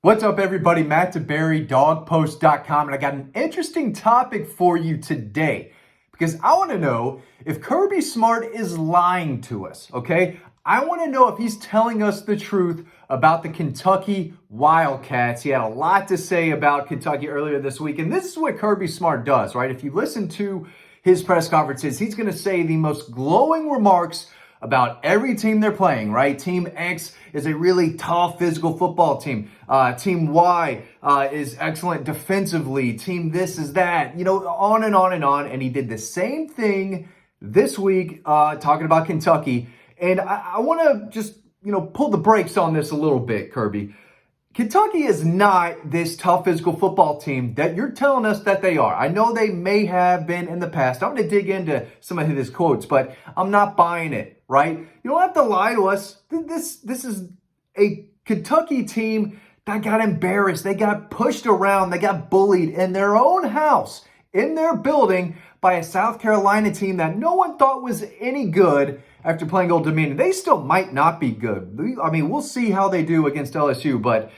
What's up, everybody? Matt DeBerry, dogpost.com, and I got an interesting topic for you today because I want to know if Kirby Smart is lying to us, okay? I want to know if he's telling us the truth about the Kentucky Wildcats. He had a lot to say about Kentucky earlier this week, and this is what Kirby Smart does, right? If you listen to his press conferences, he's going to say the most glowing remarks about every team they're playing, right? Team X is a really tough physical football team. Team Y is excellent defensively. Team this is that, on and on and on. And he did the same thing this week talking about Kentucky. And I want to just, pull the brakes on this a little bit, Kirby. Kentucky is not this tough physical football team that you're telling us that they are. I know they may have been in the past. I'm going to dig into some of his quotes, but I'm not buying it, right? You don't have to lie to us. This is a Kentucky team that got embarrassed. They got pushed around. They got bullied in their own house, in their building, by a South Carolina team that no one thought was any good after playing Old Dominion. They still might not be good. I mean, we'll see how they do against LSU, but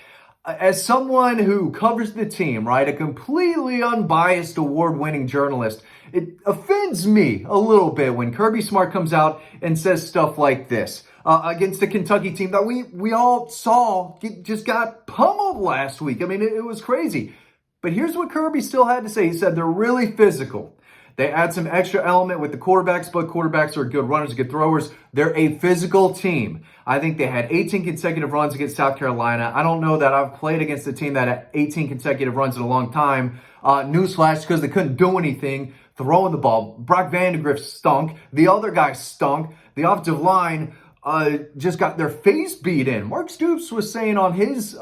as someone who covers the team, right, a completely unbiased award-winning journalist, it offends me a little bit when Kirby Smart comes out and says stuff like this against the Kentucky team that we all saw just got pummeled last week. I mean, it was crazy. But here's what Kirby still had to say. He said they're really physical. They add some extra element with the quarterbacks, but quarterbacks are good runners, good throwers. They're a physical team. I think they had 18 consecutive runs against South Carolina. I don't know that I've played against a team that had 18 consecutive runs in a long time. Newsflash, because they couldn't do anything throwing the ball. Brock Vandegrift stunk. The other guy stunk. The offensive line just got their face beat in. Mark Stoops was saying on his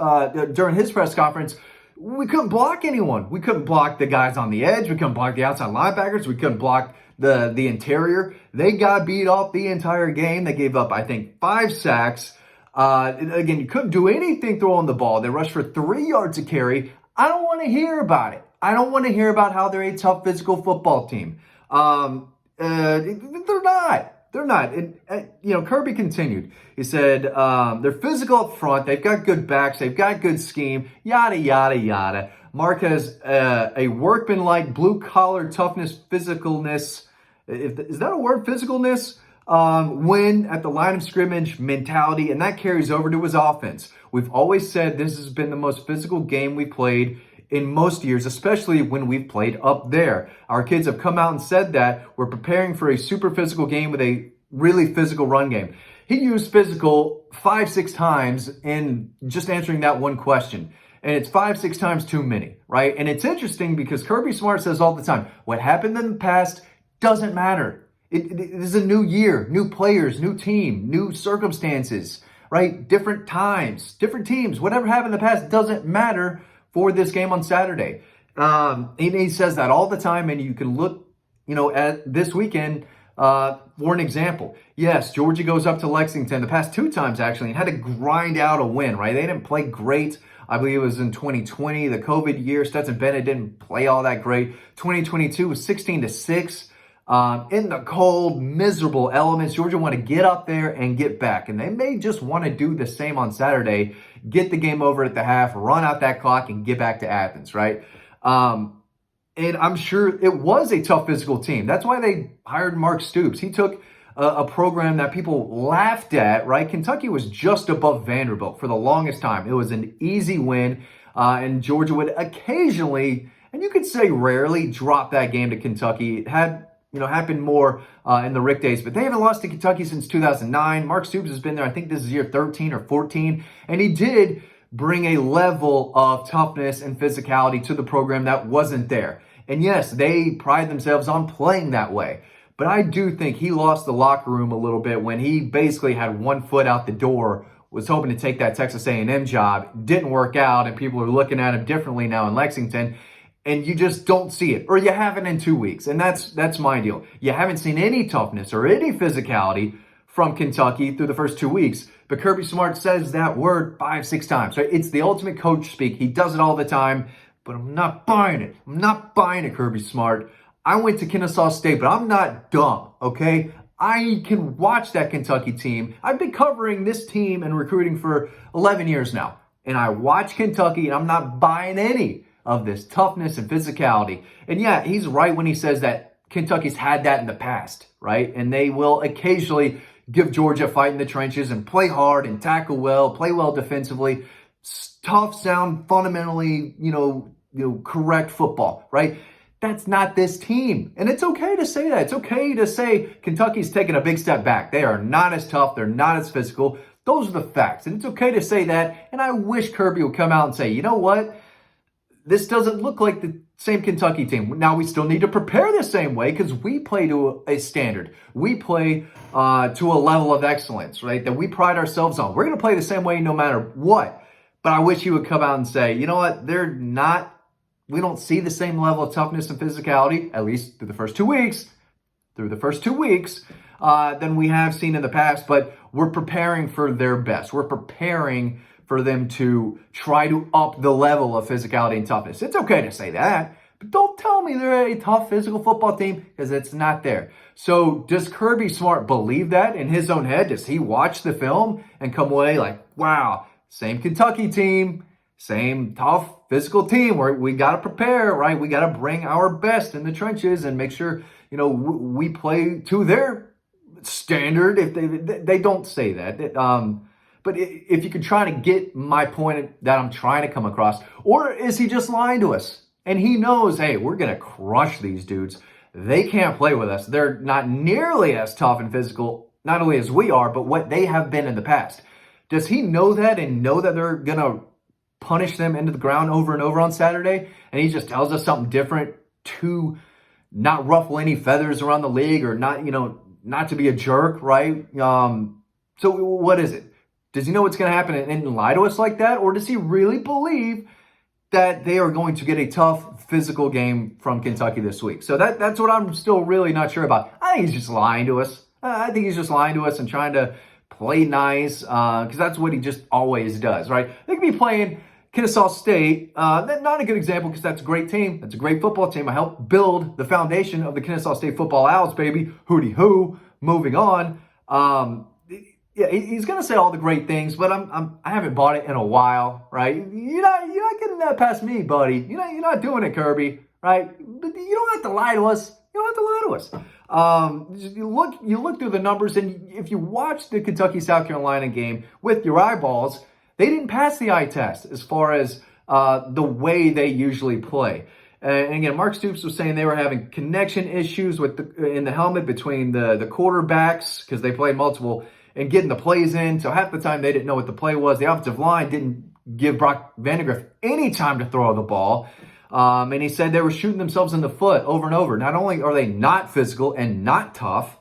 during his press conference, we couldn't block anyone. We couldn't block the guys on the edge. We couldn't block the outside linebackers. We couldn't block the interior. They got beat up the entire game. They gave up, I think, 5 sacks. Again, you couldn't do anything throwing the ball. They rushed for 3 yards a carry. I don't want to hear about it. I don't want to hear about how they're a tough physical football team. They're not. They're not. And, Kirby continued. He said, they're physical up front. They've got good backs. They've got good scheme, yada, yada, yada. Mark has a workmanlike, blue-collar toughness, physicalness. Is that a word, physicalness? Win at the line of scrimmage mentality, and that carries over to his offense. We've always said this has been the most physical game we played in most years, especially when we've played up there. Our kids have come out and said that we're preparing for a super physical game with a really physical run game. He used physical 5-6 times in just answering that one question. And it's 5-6 times too many, right? And it's interesting because Kirby Smart says all the time, what happened in the past doesn't matter. It is a new year, new players, new team, new circumstances, right? Different times, different teams. Whatever happened in the past doesn't matter for this game on Saturday. And he says that all the time, and you can look, at this weekend for an example. Yes, Georgia goes up to Lexington the past 2 times, actually, and had to grind out a win, right? They didn't play great. I believe it was in 2020, the COVID year. Stetson Bennett didn't play all that great. 2022 was 16-6. In the cold, miserable elements. Georgia want to get up there and get back. And they may just want to do the same on Saturday, get the game over at the half, run out that clock, and get back to Athens, right? And I'm sure it was a tough physical team. That's why they hired Mark Stoops. He took a program that people laughed at, right? Kentucky was just above Vanderbilt for the longest time. It was an easy win, and Georgia would occasionally, and you could say rarely, drop that game to Kentucky. It had happened more in the Rick days, but they haven't lost to Kentucky since 2009. Mark Stoops has been there, I think this is year 13 or 14, and he did bring a level of toughness and physicality to the program that wasn't there. And yes, they pride themselves on playing that way, but I do think he lost the locker room a little bit when he basically had one foot out the door, was hoping to take that Texas A&M job, didn't work out, and people are looking at him differently now in Lexington. And you just don't see it, or you haven't in 2 weeks. And that's my deal. You haven't seen any toughness or any physicality from Kentucky through the first 2 weeks. But Kirby Smart says that word 5-6 times. Right? It's the ultimate coach speak. He does it all the time, but I'm not buying it. I'm not buying it, Kirby Smart. I went to Kennesaw State, but I'm not dumb, okay? I can watch that Kentucky team. I've been covering this team and recruiting for 11 years now. And I watch Kentucky, and I'm not buying any of this toughness and physicality. And yeah, he's right when he says that Kentucky's had that in the past, right? And they will occasionally give Georgia a fight in the trenches and play hard and tackle well, play well defensively. Tough, sound, fundamentally, correct football, right? That's not this team. And it's okay to say that. It's okay to say Kentucky's taken a big step back. They are not as tough. They're not as physical. Those are the facts. And it's okay to say that. And I wish Kirby would come out and say, you know what? This doesn't look like the same Kentucky team. Now, we still need to prepare the same way because we play to a standard. We play to a level of excellence, right, that we pride ourselves on. We're going to play the same way no matter what. But I wish he would come out and say, you know what? We don't see the same level of toughness and physicality, at least through the first 2 weeks, than we have seen in the past. But we're preparing for their best. We're preparing for them to try to up the level of physicality and toughness. It's okay to say that, but don't tell me they're a tough physical football team because it's not there. So does Kirby Smart believe that in his own head? Does he watch the film and come away like, wow, same Kentucky team, same tough physical team where we got to prepare, right? We got to bring our best in the trenches and make sure, we play to their standard. If they don't say that. But if you could try to get my point that I'm trying to come across, or is he just lying to us? And he knows, hey, we're going to crush these dudes. They can't play with us. They're not nearly as tough and physical, not only as we are, but what they have been in the past. Does he know that and know that they're going to punish them into the ground over and over on Saturday? And he just tells us something different to not ruffle any feathers around the league or not to be a jerk, right? So what is it? Does he know what's going to happen and lie to us like that? Or does he really believe that they are going to get a tough physical game from Kentucky this week? So that's what I'm still really not sure about. I think he's just lying to us. I think he's just lying to us and trying to play nice because that's what he just always does, right? They could be playing Kennesaw State. Not a good example because that's a great team. That's a great football team. I helped build the foundation of the Kennesaw State football Owls, baby. Hootie hoo. Moving on. Yeah, he's gonna say all the great things, but I haven't bought it in a while, right? You're not getting that past me, buddy. You're not doing it, Kirby, right? But you don't have to lie to us. You don't have to lie to us. You look through the numbers, and if you watch the Kentucky South Carolina game with your eyeballs, they didn't pass the eye test as far as the way they usually play. And again, Mark Stoops was saying they were having connection issues in the helmet between the quarterbacks because they played multiple. And getting the plays in. So half the time they didn't know what the play was. The offensive line didn't give Brock Vandegrift any time to throw the ball. And he said they were shooting themselves in the foot over and over. Not only are they not physical and not tough,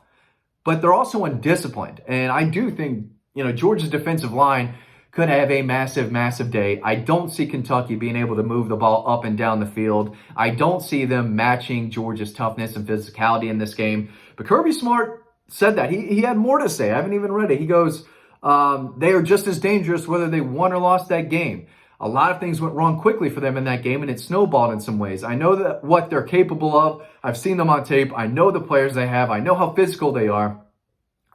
but they're also undisciplined. And I do think, Georgia's defensive line could have a massive, massive day. I don't see Kentucky being able to move the ball up and down the field. I don't see them matching Georgia's toughness and physicality in this game. But Kirby Smart said that. He had more to say. I haven't even read it. He goes, they are just as dangerous whether they won or lost that game. A lot of things went wrong quickly for them in that game, and it snowballed in some ways. I know that what they're capable of. I've seen them on tape. I know the players they have. I know how physical they are.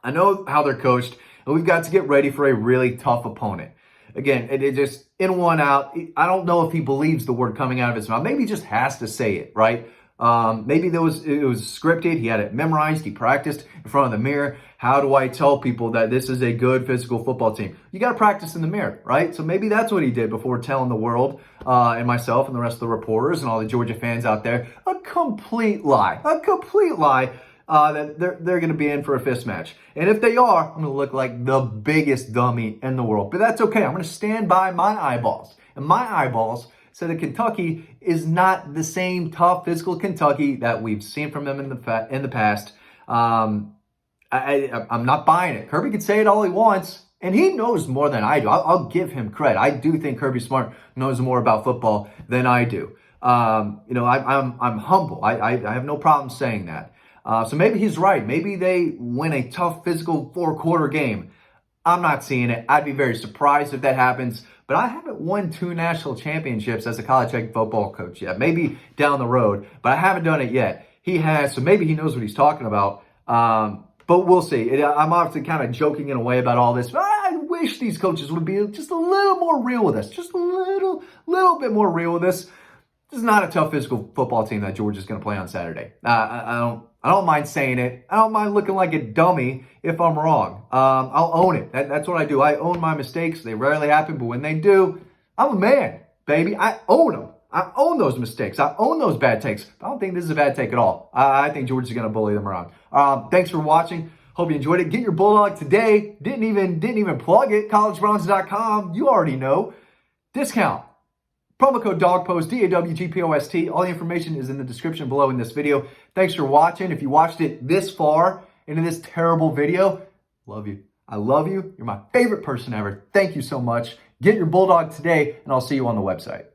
I know how they're coached, and we've got to get ready for a really tough opponent. Again, it just in one out. I don't know if he believes the word coming out of his mouth. Maybe he just has to say it, right? Maybe it was scripted. He had it memorized. He practiced in front of the mirror. How do I tell people that this is a good physical football team? You got to practice in the mirror, right? So maybe that's what he did before telling the world and myself and the rest of the reporters and all the Georgia fans out there a complete lie that they're going to be in for a fist match. And if they are, I'm going to look like the biggest dummy in the world. But that's okay. I'm going to stand by my eyeballs. And my eyeballs said that Kentucky is not the same tough physical Kentucky that we've seen from them in the past. I'm not buying it. Kirby can say it all he wants, and he knows more than I do. I'll give him credit. I do think Kirby Smart knows more about football than I do. I'm humble. I have no problem saying that. So maybe he's right. Maybe they win a tough physical 4-quarter game. I'm not seeing it. I'd be very surprised if that happens. But I haven't won 2 national championships as a college head football coach yet. Maybe down the road, but I haven't done it yet. He has, so maybe he knows what he's talking about. But we'll see. I'm obviously kind of joking in a way about all this. But I wish these coaches would be just a little more real with us. Just a little bit more real with us. This is not a tough physical football team that Georgia's going to play on Saturday. I don't mind saying it. I don't mind looking like a dummy if I'm wrong. I'll own it. That's what I do. I own my mistakes. They rarely happen, but when they do, I'm a man, baby. I own them. I own those mistakes. I own those bad takes. I don't think this is a bad take at all. I think Georgia's going to bully them around. Thanks for watching. Hope you enjoyed it. Get your Bulldog today. Didn't even plug it. collegebrowns.com. You already know. Discount. Promo code DOGPOST, DAWGPOST. All the information is in the description below in this video. Thanks for watching. If you watched it this far into this terrible video, love you. I love you. You're my favorite person ever. Thank you so much. Get your Bulldog today, and I'll see you on the website.